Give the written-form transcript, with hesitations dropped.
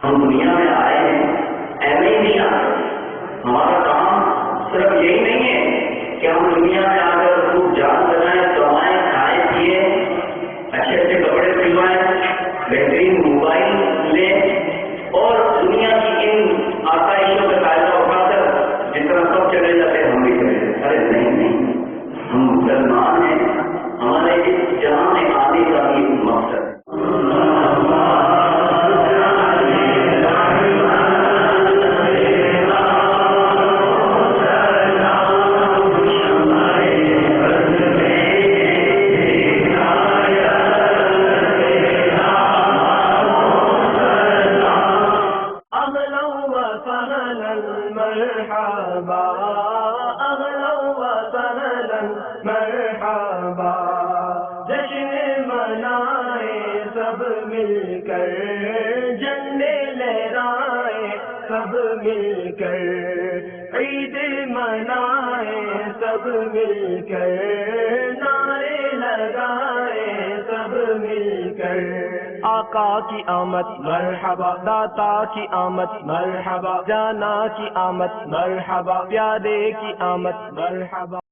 ہم دنیا میں آئے ہیں ایسے ہی نہیں آتے. ہمارا کام صرف یہی نہیں ہے کہ ہم دنیا میں آ کر خوب جان لگائیں, کمائیں, کھائیں پیے, اچھے اچھے کپڑے سلوائیں, بہترین موبائل لیں اور دنیا کی ان آسائشوں کا فائدہ اٹھا کر جس طرح سب چلے جاتے ہیں ہم بھی چلے جاتے. ارے نہیں, ہم مسلمان ہیں, ہمارے اس جہاں میں آنے کا بھی مقصد ہے. مل کر جھنڈے لہرائے, سب مل کر عید منائے, سب مل کر نعرے لگائے, سب مل کر. آقا کی آمد مرحبا, داتا کی آمد مرحبا, جانا کی آمد مرحبا, پیارے کی آمد مرحبا.